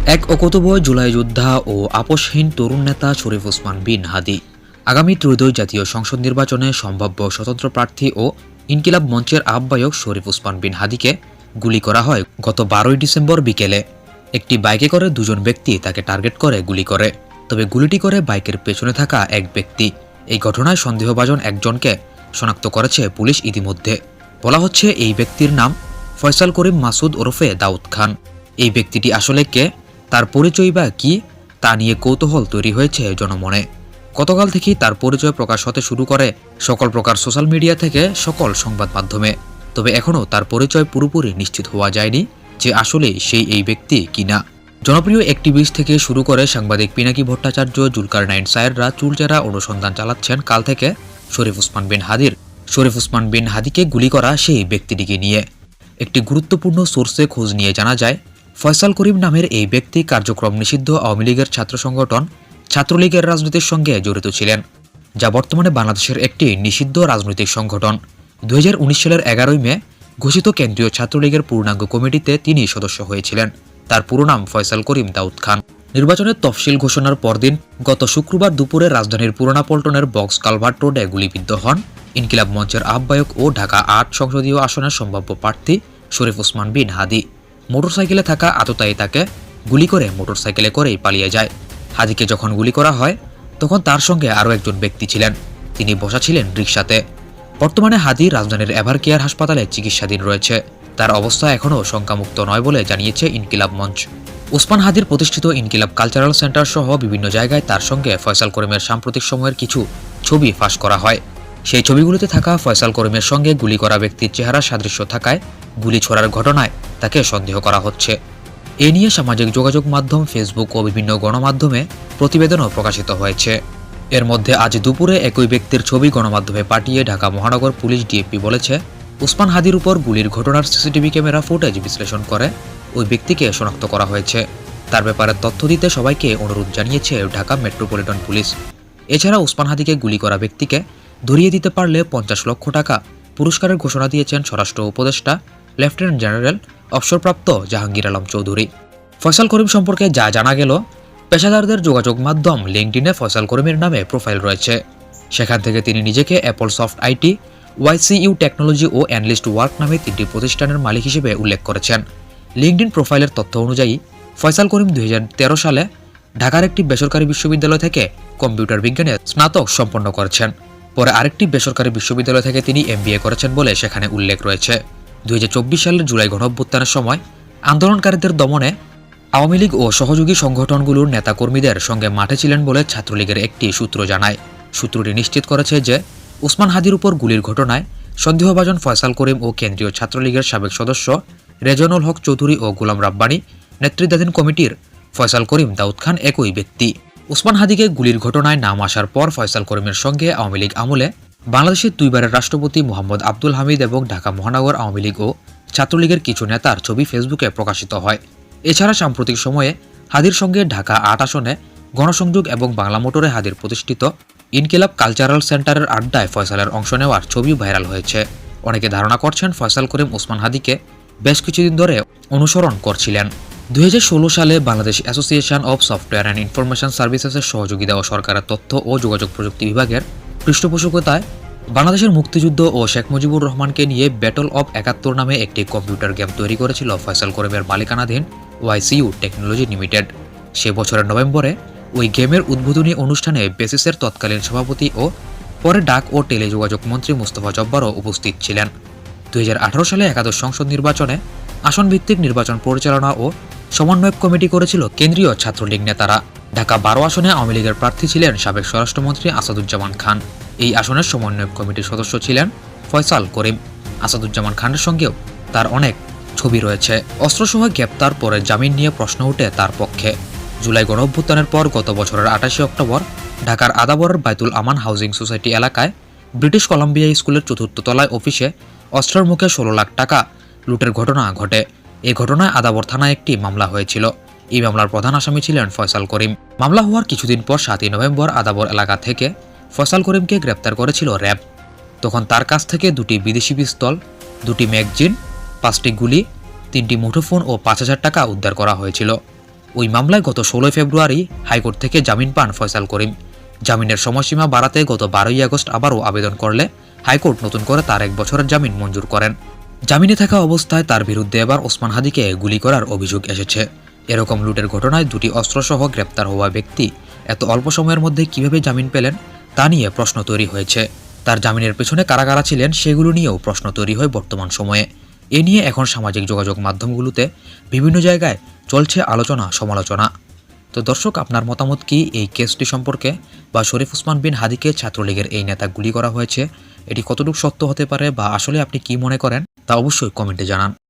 এক অকুতোভয় জুলাই যোদ্ধা ও আপোষহীন তরুণ নেতা শরীফ ওসমান বিন হাদী আগামী ত্রয়োদশ জাতীয় সংসদ নির্বাচনে সম্ভাব্য স্বতন্ত্র প্রার্থী ও ইনকিলাব মঞ্চের আহ্বায়ক শরীফ ওসমান বিন হাদীকে গুলি করা হয় গত 12 ডিসেম্বর বিকেলে। একটি বাইকে করে দুজন ব্যক্তি তাকে টার্গেট করে গুলি করে, তবে গুলিটি করে বাইকের পেছনে থাকা এক ব্যক্তি। এই ঘটনায় সন্দেহভাজন একজনকে শনাক্ত করেছে পুলিশ ইতিমধ্যে। বলা হচ্ছে এই ব্যক্তির নাম ফয়সাল করিম মাসুদ ওরফে দাউদ খান। এই ব্যক্তিটি আসলে কে, তার পরিচয় বা কি, তা নিয়ে কৌতূহল তৈরি হয়েছে জনমনে। গতকাল থেকেই তার পরিচয় প্রকাশ হতে শুরু করে সকল প্রকার সোশ্যাল মিডিয়া থেকে সকল সংবাদ মাধ্যমে। তবে এখনও তার পরিচয় পুরোপুরি নিশ্চিত হওয়া যায়নি যে আসলে সেই এই ব্যক্তি কিনা। জনপ্রিয় অ্যাক্টিভিস্ট থেকে শুরু করে সাংবাদিক পিনাকি ভট্টাচার্য, জুলকারনাইন সায়েররা চুলচেরা অনুসন্ধান চালাচ্ছেন কাল থেকে শরীফ ওসমান বিন হাদীকে গুলি করা সেই ব্যক্তিটিকে নিয়ে। একটি গুরুত্বপূর্ণ সোর্সে খোঁজ নিয়ে জানা যায়, ফয়সাল করিম নামের এই ব্যক্তি কার্যক্রম নিষিদ্ধ আওয়ামী লীগের ছাত্র সংগঠন ছাত্রলীগের রাজনীতির সঙ্গে জড়িত ছিলেন, যা বর্তমানে বাংলাদেশের একটি নিষিদ্ধ রাজনৈতিক সংগঠন। 2019 সালের 11 মে ঘোষিত কেন্দ্রীয় ছাত্রলীগের পূর্ণাঙ্গ কমিটিতে তিনি সদস্য হয়েছিলেন। তার পুরো নাম ফয়সাল করিম দাউদ খান। নির্বাচনের তফসিল ঘোষণার পরদিন গত শুক্রবার দুপুরে রাজধানীর পুরানা পল্টনের বক্স কালভার্ট রোডে গুলিবিদ্ধ হন ইনকিলাব মঞ্চের আহ্বায়ক ও ঢাকা 8 সংসদীয় আসনের সম্ভাব্য প্রার্থী শরীফ ওসমান বিন হাদী। মোটরসাইকেলে থাকা আততায়ী তাকে গুলি করে মোটরসাইকেলে করেই পালিয়ে যায়। হাদীকে যখন গুলি করা হয় তখন তার সঙ্গে আরও একজন ব্যক্তি ছিলেন, তিনি বসা ছিলেন রিকশাতে। বর্তমানে হাদী রাজধানীর এভার কেয়ার হাসপাতালে চিকিৎসাধীন রয়েছে। তার অবস্থা এখনও শঙ্কামুক্ত নয় বলে জানিয়েছে ইনকিলাব মঞ্চ। ওসমান হাদীর প্রতিষ্ঠিত ইনকিলাব কালচারাল সেন্টার সহ বিভিন্ন জায়গায় তার সঙ্গে ফয়সাল করিমের সাম্প্রতিক সময়ের কিছু ছবি ফাঁস করা হয়। সেই ছবিগুলোতে থাকা ফয়সাল করিমের সঙ্গে গুলি করা ব্যক্তির চেহারা সাদৃশ্য থাকায় গুলি ছোড়ার ঘটনায় তাকে সন্দেহ করা হচ্ছে। এ নিয়ে সামাজিক যোগাযোগ মাধ্যম ফেসবুক ও বিভিন্ন গণমাধ্যমে প্রতিবেদনও প্রকাশিত হয়েছে। এর মধ্যে আজ দুপুরে একই ব্যক্তির ছবি গণমাধ্যমে পাঠিয়ে ঢাকা মহানগর পুলিশ ডিএপি বলেছে, ওসমান হাদীর উপর গুলির ঘটনার সিসিটিভি ক্যামেরা ফুটেজ বিশ্লেষণ করে ওই ব্যক্তিকে শনাক্ত করা হয়েছে। তার ব্যাপারে তথ্য দিতে সবাইকে অনুরোধ জানিয়েছে ঢাকা মেট্রোপলিটন পুলিশ। এছাড়া ওসমান হাদীকে গুলি করা ব্যক্তিকে ধরিয়ে দিতে পারলে 50 লক্ষ টাকা পুরস্কারের ঘোষণা দিয়েছেন স্বরাষ্ট্র উপদেষ্টা লেফটেন্যান্ট জেনারেল অবসরপ্রাপ্ত জাহাঙ্গীর আলম চৌধুরী। ফয়সাল করিম সম্পর্কে যা জানা গেল, পেশাদারদের যোগাযোগ মাধ্যম লিঙ্কডিনে ফয়সাল করিমের নামে প্রোফাইল রয়েছে। সেখান থেকে তিনি নিজেকে Apple soft IT, YCU technology ও অ্যানালিস্ট ওয়ার্ক নামে 3টি প্রতিষ্ঠানের মালিক হিসেবে উল্লেখ করেছেন। লিঙ্কডিন প্রোফাইলের তথ্য অনুযায়ী ফয়সাল করিম 2013 সালে ঢাকার একটি বেসরকারি বিশ্ববিদ্যালয় থেকে কম্পিউটার বিজ্ঞানে স্নাতক সম্পন্ন করেছেন। পরে আরেকটি বেসরকারি বিশ্ববিদ্যালয় থেকে তিনি MBA করেছেন বলে সেখানে উল্লেখ রয়েছে। 2024 সালের জুলাই গণঅভ্যুত্থানের সময় আন্দোলনকারীদের দমনে আওয়ামী লীগ ও সহযোগী সংগঠনগুলোর নেতাকর্মীদের সঙ্গে মাঠে ছিলেন বলে ছাত্রলীগের একটি সূত্র জানায়। সূত্রটি নিশ্চিত করেছে যে ওসমান হাদীর উপর গুলির ঘটনায় সন্দেহভাজন ফয়সাল করিম ও কেন্দ্রীয় ছাত্রলীগের সাবেক সদস্য রেজানুল হক চৌধুরী ও গোলাম রাব্বানী নেতৃত্বাধীন কমিটির ফয়সাল করিম দাউদ খান একই ব্যক্তি। ওসমান হাদীকে গুলির ঘটনায় নাম আসার পর ফয়সাল করিমের সঙ্গে আওয়ামী লীগ আমলে বাংলাদেশের 2বারের রাষ্ট্রপতি মোহাম্মদ আব্দুল হামিদ এবং ঢাকা মহানগর আওয়ামী লীগ ও ছাত্রলীগের কিছু নেতার ছবি ফেসবুকে প্রকাশিত হয়। এছাড়া সাম্প্রতিক সময়ে হাদীর সঙ্গে ঢাকা 8 আসনে গণসংযোগ এবং বাংলা মোটরে হাদীর প্রতিষ্ঠিত ইনকিলাব কালচারাল সেন্টারের আড্ডায় ফয়সালের অংশ নেওয়ার ছবিও ভাইরাল হয়েছে। অনেকে ধারণা করছেন ফয়সাল করিম ওসমান হাদীকে বেশ কিছুদিন ধরে অনুসরণ করছিলেন। 2016 সালে Bangladesh association of software and information সার্ভিসেসের সহযোগিতা ও সরকারের তথ্য ও যোগাযোগ প্রযুক্তি বিভাগের পৃষ্ঠপোষকতায় বাংলাদেশের মুক্তিযুদ্ধ ও শেখ মুজিবুর রহমানকে নিয়ে ব্যাটল অব 71 নামে একটি কম্পিউটার গেম তৈরি করেছিল ফয়সাল করিমের মালিকানাধীন YCU টেকনোলজি লিমিটেড। সে বছরের নভেম্বরে ওই গেমের উদ্বোধনী অনুষ্ঠানে বেসিসের তৎকালীন সভাপতি ও পরে ডাক ও টেলিযোগাযোগ মন্ত্রী মুস্তফা জব্বারও উপস্থিত ছিলেন। 2018 সালে একাদশ সংসদ নির্বাচনে আসনভিত্তিক নির্বাচন পরিচালনা ও সমন্বয়ক কমিটি করেছিল কেন্দ্রীয় ছাত্রলীগ নেতারা। ঢাকা 12 আসনে আওয়ামী লীগের প্রার্থী ছিলেন সাবেক স্বরাষ্ট্রমন্ত্রী আসাদুজ্জামান খান। এই আসনের সমন্বয়ক কমিটির সদস্য ছিলেন ফয়সাল করিম। আসাদুজ্জামান খানের সঙ্গেও তার অনেক ছবি রয়েছে। অস্ত্রসহ গ্রেপ্তার পরে জামিন নিয়ে প্রশ্ন ওঠে তার পক্ষে। জুলাই গণঅভ্যুত্থানের পর গত বছরের 28 অক্টোবর ঢাকার আদাবরের বাইতুল আমান হাউজিং সোসাইটি এলাকায় ব্রিটিশ কলাম্বিয়া স্কুলের 4র্থ তলায় অফিসে অস্ত্রের মুখে 16 লাখ টাকা লুটের ঘটনা ঘটে। এই ঘটনায় আদাবর থানায় একটি মামলা হয়েছিল। এই মামলার প্রধান আসামি ছিলেন ফয়সাল করিম। মামলা হওয়ার কিছুদিন পর 7 নভেম্বর আদাবর এলাকা থেকে ফয়সাল করিমকে গ্রেপ্তার করেছিল র্যাব। তখন তার কাছ থেকে 2টি বিদেশি পিস্তল, 2টি ম্যাগজিন, 5টি গুলি, 3টি মুঠোফোন ও 5,000 টাকা উদ্ধার করা হয়েছিল। ওই মামলায় গত 16 ফেব্রুয়ারি হাইকোর্ট থেকে জামিন পান ফয়সাল করিম। জামিনের সময়সীমা বাড়াতে গত 12ই আগস্ট আবারও আবেদন করলে হাইকোর্ট নতুন করে তার 1 বছরের জামিন মঞ্জুর করেন। জামিনে থাকা অবস্থায় তার বিরুদ্ধে এবার ওসমান হাদিকে গুলি করার অভিযোগ এসেছে। এরকম লুটের ঘটনায় 2টি অস্ত্রসহ গ্রেপ্তার হওয়া ব্যক্তি এত অল্প সময়ের মধ্যে কিভাবে জামিন পেলেন তা নিয়ে প্রশ্ন তৈরি হয়েছে। তার জামিনের পেছনে কারা কারা ছিলেন সেগুলো নিয়েও প্রশ্ন তৈরি হয় বর্তমান সময়ে। এ নিয়ে এখন সামাজিক যোগাযোগ মাধ্যমগুলোতে বিভিন্ন জায়গায় চলছে আলোচনা সমালোচনা। তো দর্শক, আপনার মতামত কি এই কেসটি সম্পর্কে, বা শরীফ ওসমান বিন হাদিকে ছাত্রলীগের এই নেতা গুলি করা হয়েছে এটি কতটুকু সত্য হতে পারে, বা আসলে আপনি কি মনে করেন তা অবশ্যই কমেন্টে জানান।